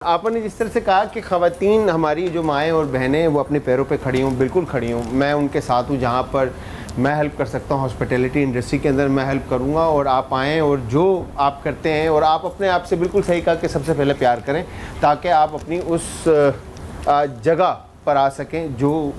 آپ نے جس طرح سے کہا کہ خواتین ہماری جو مائیں اور بہنیں وہ اپنے پیروں پہ کھڑی ہوں، بالکل کھڑی ہوں، میں ان کے ساتھ ہوں، جہاں پر میں ہیلپ کر سکتا ہوں ہاسپٹیلٹی انڈسٹری کے اندر میں ہیلپ کروں گا، اور آپ آئیں اور جو آپ کرتے ہیں، اور آپ اپنے آپ سے بالکل صحیح کہا کہ سب سے پہلے پیار کریں تاکہ آپ اپنی اس جگہ پر آ سکیں جو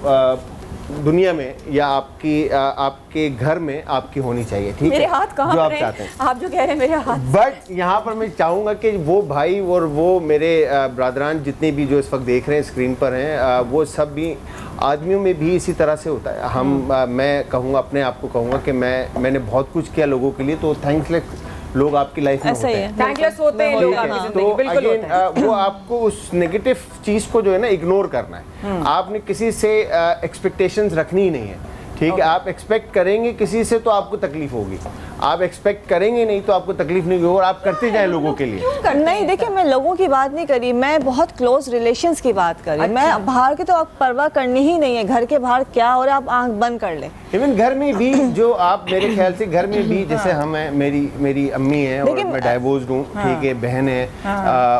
دنیا میں یا آپ کے گھر میں آپ کی ہونی چاہیے. ٹھیک ہے، میرے ہاتھ کہاں جو آپ پر چاہتے ہیں، آپ جو کہہ رہے ہیں میرے ہاتھ. بٹ یہاں پر میں چاہوں گا کہ وہ بھائی اور وہ میرے برادران جتنے بھی جو اس وقت دیکھ رہے ہیں اسکرین پر ہیں، وہ سب بھی آدمیوں میں بھی اسی طرح سے ہوتا ہے. میں کہوں گا، اپنے آپ کو کہوں گا کہ میں نے بہت کچھ کیا لوگوں کے لیے، تو تھینکس لیس لوگ آپ کی لائف میں ہوتے ہیں، تھینکلیس ہوتے ہیں لوگ آپ کی زندگی، بالکل ہوتے ہیں. وہ آپ کو اس نیگیٹو چیز کو جو ہے نا اگنور کرنا ہے. آپ نے کسی سے ایکسپیکٹیشنز رکھنی ہی نہیں ہے. ٹھیک ہے، آپ ایکسپیکٹ کریں گے کسی سے تو آپ کو تکلیف ہوگی، آپ ایکسپیکٹ کریں گے نہیں تو آپ کو تکلیف نہیں ہوگی، اور آپ کرتے جائیں لوگوں کے لیے. نہیں دیکھیں، میں لوگوں کی بات نہیں کری، میں بہت کلوز ریلیشنز کی بات کری. میں باہر کی تو آپ پرواہ کرنی ہی نہیں ہے، گھر کے باہر کیا ہو رہا ہے آپ آنکھ بند کر لیں. ایون گھر میں بھی جو آپ میرے خیال سے گھر میں بھی جیسے ہم ہیں، میری امی ہیں اور میں ڈائیورسڈ ہوں، ٹھیک ہے، بہن ہیں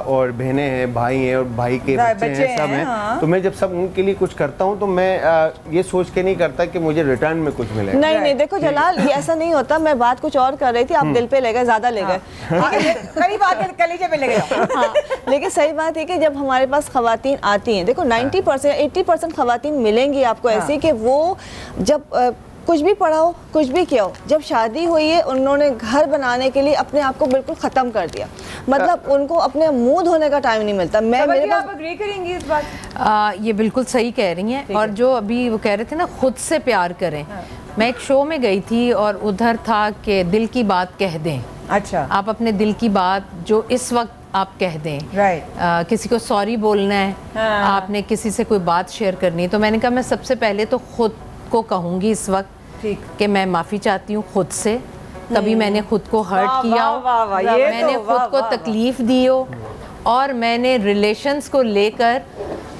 اور بہنیں ہیں، بھائی ہیں اور بھائی کے بچے ہیں، سب ہیں. تو میں جب سب ان کے لیے کچھ کرتا ہوں تو میں یہ سوچ کے نہیں کرتا کہ مجھے ریٹرن میں کچھ ملے. نہیں دیکھو جلال، یہ ایسا نہیں ہوتا. میں بات کچھ اور کر رہی تھی، آپ دل پہ لے گئے، زیادہ لے گئے. قریب آ کے کلیجے پہ لے گئے. لیکن صحیح بات ہے کہ جب ہمارے پاس خواتین آتی ہیں، دیکھو 90% 80% خواتین ملیں گی آپ کو ایسی کہ وہ جب کچھ بھی پڑھا ہو، کچھ بھی کیا ہو، جب شادی ہوئی ہے انہوں نے گھر بنانے کے لیے اپنے آپ کو بالکل ختم کر دیا. مطلب ان کو اپنے منہ دھونے کا ٹائم نہیں ملتا. آپ اگری کریں گی اس بات؟ یہ بالکل صحیح کہہ رہی ہیں. اور جو ابھی وہ کہہ رہے تھے نا خود سے پیار کریں، میں ایک شو میں گئی تھی اور ادھر تھا کہ دل کی بات کہہ دیں. اچھا، آپ اپنے دل کی بات جو اس وقت آپ کہہ دیں. کسی کو سوری بولنا ہے، آپ نے کسی سے کوئی بات شیئر کرنی ہے، تو میں نے کہا میں سب سے پہلے تو خود کو کہوں گی اس وقت کہ میں معافی چاہتی ہوں خود سے. کبھی میں نے خود کو ہرٹ کیا ہو، میں نے خود کو تکلیف دی ہو، اور میں نے ریلیشنز کو لے کر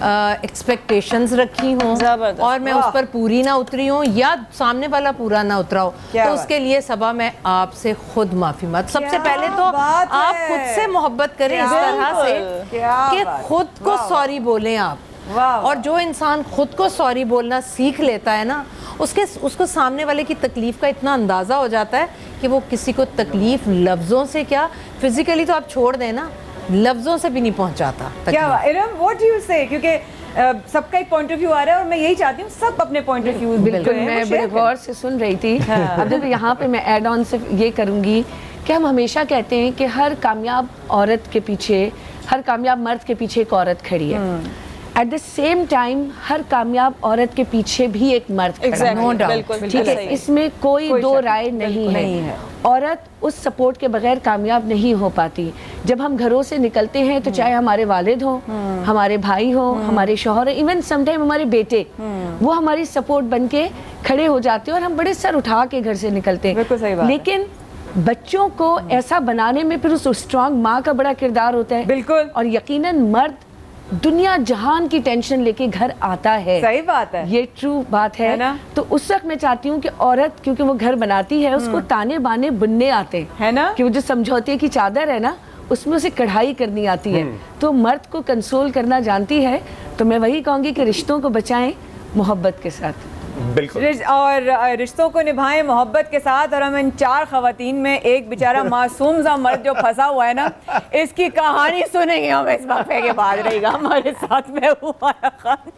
ایکسپیکٹیشنز رکھی ہوں اور میں اس پر پوری نہ اتری ہوں یا سامنے والا پورا نہ اترا ہو، تو اس کے لیے صبا میں آپ سے خود معافی سب سے پہلے تو آپ خود سے محبت کریں اس طرح سے کہ خود کو سوری بولیں آپ. اور جو انسان خود کو سوری بولنا سیکھ لیتا ہے نا، اس کو سامنے والے کی تکلیف کا اتنا اندازہ ہو جاتا ہے کہ وہ کسی کو تکلیف لفظوں سے کیا فزیکلی تو آپ چھوڑ دیں نا، لفظوں سے بھی نہیں پہنچاتا. کیا ارم واٹ یو سے، کیونکہ سب کا ایک پوائنٹ آف ویو آ رہا ہے اور میں یہی چاہتی ہوں سب اپنے پوائنٹ آف ویو. بالکل، میں بڑے غور سے سن رہی تھی. اب دیکھو یہاں پہ میں ایڈ آن سے یہ کروں گی کہ ہم ہمیشہ کہتے ہیں کہ ہر کامیاب عورت کے پیچھے، ہر کامیاب مرد کے پیچھے ایک عورت کھڑی ہے. ایٹ دا سیم ٹائم ہر کامیاب عورت کے پیچھے بھی ایک مرد کھڑا ہے. ٹھیک ہے، اس میں کوئی دو رائے نہیں ہے. عورت اس سپورٹ کے بغیر کامیاب نہیں ہو پاتی. جب ہم گھروں سے نکلتے ہیں تو چاہے ہمارے والد ہوں، ہمارے بھائی ہوں، ہمارے شوہر، ایون سم ٹائم ہمارے بیٹے، وہ ہماری سپورٹ بن کے کھڑے ہو جاتے ہیں اور ہم بڑے سر اٹھا کے گھر سے نکلتے ہیں. لیکن بچوں کو ایسا بنانے میں پھر اس اسٹرانگ ماں کا بڑا کردار ہوتا ہے. بالکل. اور یقیناً مرد دنیا جہان کی ٹینشن لے کے گھر آتا ہے. صحیح بات ہے، یہ ٹرو بات ہے. تو اس وقت میں چاہتی ہوں کہ عورت کیونکہ وہ گھر بناتی ہے، اس کو تانے بانے بننے آتے ہیں نا، کہ وہ جو سمجھوتے کی چادر ہے نا اس میں اسے کڑھائی کرنی آتی ہے. تو مرد کو کنسول کرنا جانتی ہے. تو میں وہی کہوں گی کہ رشتوں کو بچائیں محبت کے ساتھ. بالکل، اور رشتوں کو نبھائیں محبت کے ساتھ. اور ہم ان 4 خواتین میں ایک بیچارہ معصوم سا مرد جو پھنسا ہوا ہے نا، اس کی کہانی سنیں گے ہم اس وقفے کے بعد. رہے گا ہمارے ساتھ. میں ہوں مایا خان.